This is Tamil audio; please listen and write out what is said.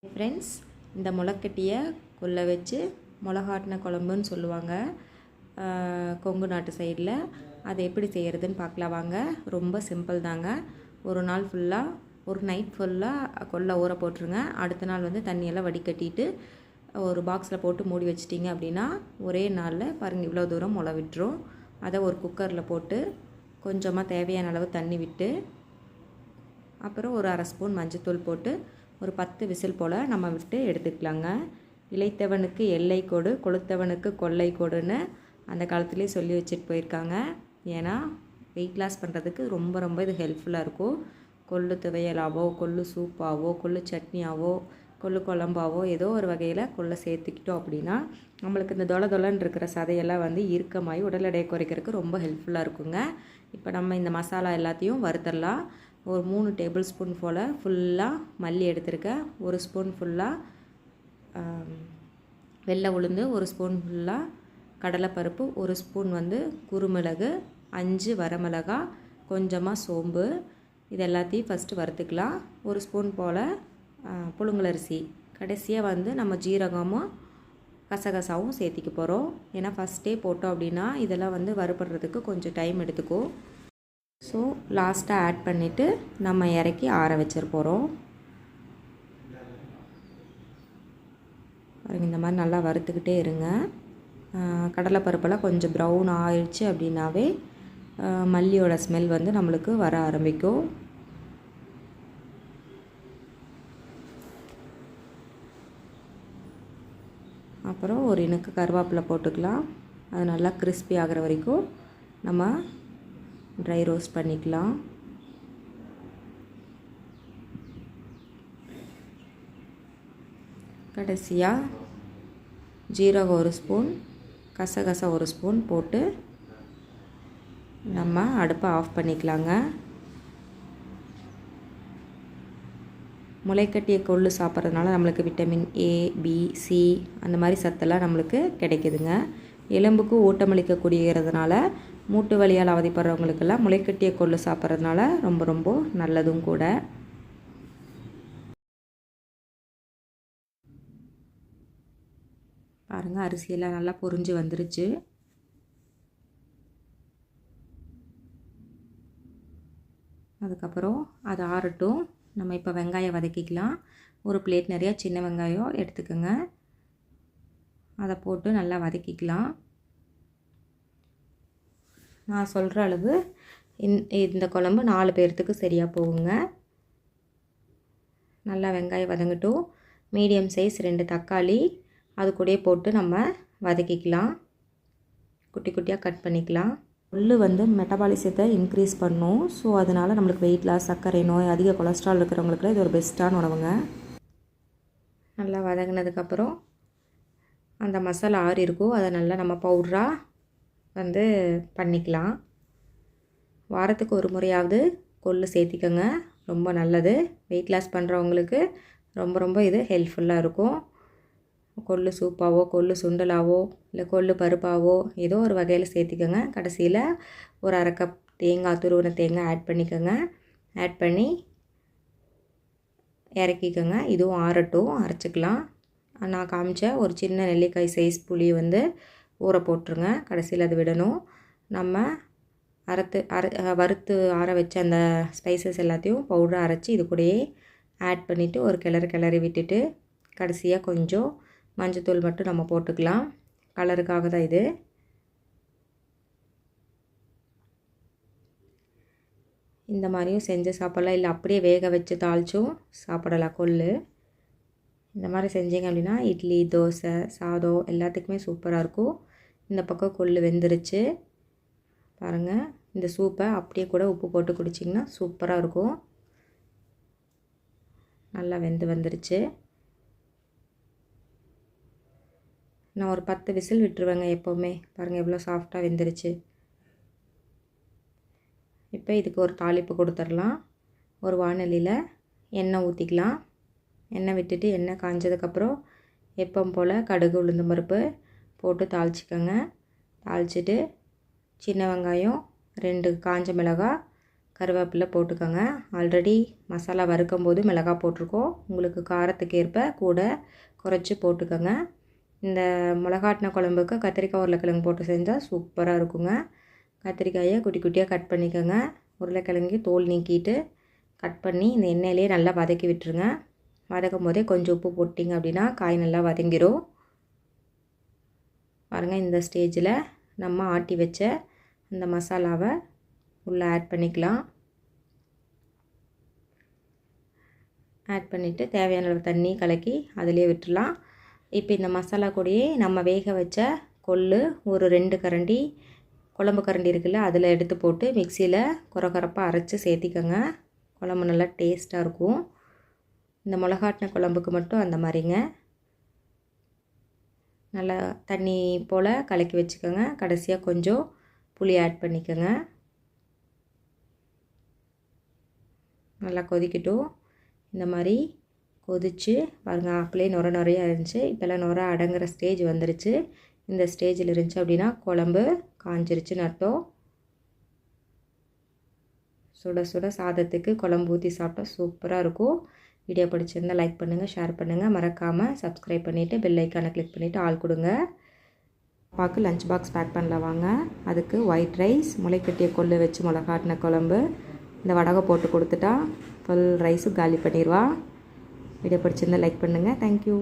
ஃப்ரெண்ட்ஸ், இந்த முளைக்கட்டிய கொல்லை வச்சு மிளகாட்டின குழம்புன்னு சொல்லுவாங்க கொங்கு நாட்டு சைடில். அதை எப்படி செய்கிறதுன்னு பார்க்கலாம் வாங்க. ரொம்ப சிம்பிள் தாங்க. ஒரு நைட் ஃபுல்லாக கொல்லை ஊற போட்டுருங்க. அடுத்த நாள் தண்ணியெல்லாம் வடிகட்டிட்டு ஒரு பாக்ஸில் போட்டு மூடி வச்சிட்டிங்க அப்படின்னா ஒரே நாளில் பாருங்கள் இவ்வளோ தூரம் முளை விட்டுரும். அதை ஒரு குக்கரில் போட்டு கொஞ்சமாக தேவையான அளவு தண்ணி விட்டு அப்புறம் ஒரு அரை ஸ்பூன் மஞ்சத்தூள் போட்டு ஒரு 10 விசில் போல் நம்ம விட்டு எடுத்துக்கலாங்க. இளைத்தவனுக்கு எல்லை கொடு, கொளுத்தவனுக்கு கொள்ளை கொடுன்னு அந்த காலத்துலேயே சொல்லி வச்சுட்டு போயிருக்காங்க. ஏன்னா வெயிட் லாஸ் பண்ணுறதுக்கு ரொம்ப இது ஹெல்ப்ஃபுல்லாக இருக்கும். கொள்ளு துவையலாவோ, கொள்ளு சூப்பாவோ, கொள்ளு சட்னியாவோ, கொள்ளு குழம்பாவோ ஏதோ ஒரு வகையில் கொள்ளை சேர்த்துக்கிட்டோம் அப்படின்னா நம்மளுக்கு இந்த தொலைன்னு இருக்கிற சதையெல்லாம் இறுக்கமாகி உடல் எடையை குறைக்கிறதுக்கு ரொம்ப ஹெல்ப்ஃபுல்லாக இருக்குங்க. இப்போ நம்ம இந்த மசாலா எல்லாத்தையும் வறுத்தரலாம். ஒரு 3 டேபிள் ஸ்பூன் போல் ஃபுல்லாக மல்லி எடுத்துருக்கேன். 1 ஸ்பூன் ஃபுல்லாக வெள்ளை உளுந்து, 1 ஸ்பூன் ஃபுல்லாக கடலைப்பருப்பு, 1 ஸ்பூன் குருமிளகு, 5 வரமிளகா, கொஞ்சமாக சோம்பு. இது எல்லாத்தையும் ஃபஸ்ட்டு வறுத்துக்கலாம். 1 ஸ்பூன் போல் புழுங்கலரிசி, கடைசியாக நம்ம ஜீரகமும் கசகசாவும் சேர்த்திக்க போகிறோம். ஏன்னா ஃபஸ்ட்டே போட்டோம் அப்படின்னா இதெல்லாம் வறுபடுறதுக்கு கொஞ்சம் டைம் எடுத்துக்கும். ஸோ லாஸ்ட்டாக ஆட் பண்ணிவிட்டு நம்ம இறக்கி ஆற வச்சிட போகிறோம். இந்த மாதிரி நல்லா வறுத்துக்கிட்டே இருங்க. கடலைப்பருப்பெல்லாம் கொஞ்சம் ப்ரௌன் ஆயிடுச்சு அப்படின்னாவே மல்லியோட ஸ்மெல் நம்மளுக்கு வர ஆரம்பிக்கும். அப்புறம் ஒரு இனுக்கு கருவேப்பிலை போட்டுக்கலாம். அது நல்லா கிறிஸ்பி ஆகிற வரைக்கும் நம்ம ட்ரை ரோஸ்ட் பண்ணிக்கலாம். கடைசியாக ஜீரகம் 1 ஸ்பூன், கசகசா 1 ஸ்பூன் போட்டு நம்ம அடுப்பை ஆஃப் பண்ணிக்கலாங்க. முளைக்கட்டிய கொள்ளு சாப்பிட்றதுனால நம்மளுக்கு விட்டமின் A, B, C அந்த மாதிரி சத்தெல்லாம் நம்மளுக்கு கிடைக்குதுங்க. எலும்புக்கு ஊட்டமளிக்கக்கூடியதுனால மூட்டு வலியால் அவதிப்படுறவங்களுக்கெல்லாம் முளைக்கட்டிய கொள்ளு சாப்பிட்றதுனால ரொம்ப நல்லதும் கூட. பாருங்கள், அரிசியெல்லாம் நல்லா பொரிஞ்சு வந்துருச்சு. அதுக்கப்புறம் அது ஆறட்டும். நம்ம இப்போ வெங்காயம் வதக்கிக்கலாம். ஒரு பிளேட் நிறையா சின்ன வெங்காயம் எடுத்துக்கோங்க. அதை போட்டு நல்லா வதக்கிக்கலாம். நான் சொல்கிற அளவு இந்த குழம்பு 4 பேர்த்துக்கு சரியாக போகுங்க. நல்லா வெங்காயம் வதங்கட்டும். மீடியம் சைஸ் 2 தக்காளி அது கூடயே போட்டு நம்ம வதக்கிக்கலாம். குட்டி குட்டியாக கட் பண்ணிக்கலாம். கொள்ளு மெட்டபாலிசத்தை இன்க்ரீஸ் பண்ணும். ஸோ அதனால் நம்மளுக்கு வெயிட் லாஸ், சர்க்கரை நோய், அதிக கொலஸ்ட்ரால் இருக்கிறவங்களுக்குலாம் இது ஒரு பெஸ்ட்டான உணவுங்க. நல்லா வதங்கினதுக்கப்புறம் அந்த மசாலா ஆறி இருக்கும், அதை நல்லா நம்ம பவுடராக பண்ணிக்கலாம். வாரத்துக்கு ஒரு முறையாவது கொள்ளு சேர்த்திக்கோங்க. ரொம்ப நல்லது. வெயிட் லாஸ் பண்ணுறவங்களுக்கு ரொம்ப இது ஹெல்ப்ஃபுல்லாக இருக்கும். கொள்ளு சூப்பாவோ, கொள்ளு சுண்டலாவோ, இல்லை கொள்ளு பருப்பாவோ ஏதோ ஒரு வகையில் சேர்த்திக்கோங்க. கடைசியில் ஒரு அரை கப் தேங்காய், துருவின தேங்காய் ஆட் பண்ணிக்கோங்க. ஆட் பண்ணி இறக்கிக்கோங்க. இதுவும் ஆறட்டும், அரைச்சிக்கலாம். நான் காமிச்ச ஒரு சின்ன நெல்லிக்காய் சைஸ் புளி ஊற போட்டுருங்க. கடைசியில் அது விடணும். நம்ம வறுத்து ஆற வச்ச அந்த ஸ்பைசஸ் எல்லாத்தையும் பவுடர் அரைச்சி இது கூடயே ஆட் பண்ணிவிட்டு ஒரு கிளறி விட்டுட்டு கடைசியாக கொஞ்சம் மஞ்சத்தூள் மட்டும் நம்ம போட்டுக்கலாம். கலருக்காக தான் இது. இந்த மாதிரியும் செஞ்சு சாப்பிடலாம், இல்லை அப்படியே வேக வச்சு தாளிச்சும் சாப்பிடலாம் கொள்ளு. இந்த மாதிரி செஞ்சீங்க அப்படின்னா இட்லி, தோசை, சாதம் எல்லாத்துக்குமே சூப்பராக இருக்கும். இந்த பக்கம் கொள்ளு வெந்துருச்சு பாருங்கள். இந்த சூப்பை அப்படியே கூட உப்பு போட்டு குடிச்சிங்கன்னா சூப்பராக இருக்கும். நல்லா வந்துருச்சு. நான் ஒரு 10 விசில் விட்டுருவேங்க எப்போவுமே. பாருங்கள் எவ்வளோ சாஃப்டாக வெந்துருச்சு. இப்போ இதுக்கு ஒரு தாளிப்பு கொடுத்துடலாம். ஒரு வாணலியில் எண்ணெய் ஊற்றிக்கலாம். எண்ணெய் விட்டுட்டு எண்ணெய் காஞ்சதுக்கப்புறம் எப்பவும் போல் கடுகு, உளுந்து பருப்பு போட்டு தாளிச்சிக்கோங்க. தாளிச்சிட்டு சின்ன வெங்காயம், 2 காஞ்ச மிளகாய், கருவேப்பிலை போட்டுக்கோங்க. ஆல்ரெடி மசாலா வறுக்கும் போது மிளகாய் போட்டிருக்கோம். உங்களுக்கு காரத்துக்கு ஏற்ப கூட குறைச்சி போட்டுக்கோங்க. இந்த மிளகாட்டின குழம்புக்கு கத்திரிக்காய் உருளைக்கிழங்கு போட்டு செஞ்சால் சூப்பராக இருக்குங்க. கத்திரிக்காயை குட்டி குட்டியாக கட் பண்ணிக்கோங்க. உருளைக்கிழங்கு தோல் நீக்கிட்டு கட் பண்ணி இந்த எண்ணெயிலே நல்லா வதக்கி விட்டுருங்க. வதக்கும் போதே கொஞ்சம் உப்பு போட்டிங்க அப்படின்னா காய் நல்லா வதங்கிடும். பாருங்கள், இந்த ஸ்டேஜில் நம்ம ஆட்டி வச்ச இந்த மசாலாவை உள்ளே ஆட் பண்ணிக்கலாம். ஆட் பண்ணிவிட்டு தேவையான அளவு தண்ணி கலக்கி அதிலே விட்டுடலாம். இப்போ இந்த மசாலா கூடயே நம்ம வேக வச்ச கொள்ளு ஒரு 2 கரண்டி குழம்பு கரண்டி இருக்குல்ல, அதில் எடுத்து போட்டு மிக்சியில் குறப்பாக அரைச்சி சேர்த்திக்கோங்க. குழம்பு நல்லா டேஸ்ட்டாக இருக்கும். இந்த மிளகாட்டின குழம்புக்கு மட்டும் அந்த மாதிரிங்க. நல்லா தண்ணி போல் கலக்கி வச்சுக்கோங்க. கடைசியாக கொஞ்சம் புளி ஆட் பண்ணிக்கோங்க. நல்லா கொதிக்கட்டும். இந்த மாதிரி கொதித்து பாருங்கள், அப்படியே நுரையாக இருந்துச்சு. இப்போல்லாம் நுரை அடங்குற ஸ்டேஜ் வந்துருச்சு. இந்த ஸ்டேஜில் இருந்துச்சு அப்படின்னா குழம்பு காஞ்சிருச்சுன்னு அர்த்தம். சுட சுட சாதத்துக்கு குழம்பு ஊற்றி சாப்பிட்டா சூப்பராக இருக்கும். வீடியோ பிடிச்சிருந்தால் லைக் பண்ணுங்கள், ஷேர் பண்ணுங்கள். மறக்காமல் சப்ஸ்கிரைப் பண்ணிவிட்டு பெல் ஐக்கானை கிளிக் பண்ணிவிட்டு ஆல் கொடுங்க. அப்பாவுக்கு லஞ்ச் பாக்ஸ் பேக் பண்ணலாம் வாங்க. அதுக்கு ஒயிட் ரைஸ், முளைக்கட்டிய கொள்ளு வச்சு மிளகாட்டின குழம்பு, இந்த வடகை போட்டு கொடுத்துட்டா ஃபுல் ரைஸும் காலி பண்ணிடுவா. வீடியோ பிடிச்சிருந்தால் லைக் பண்ணுங்கள். தேங்க்யூ.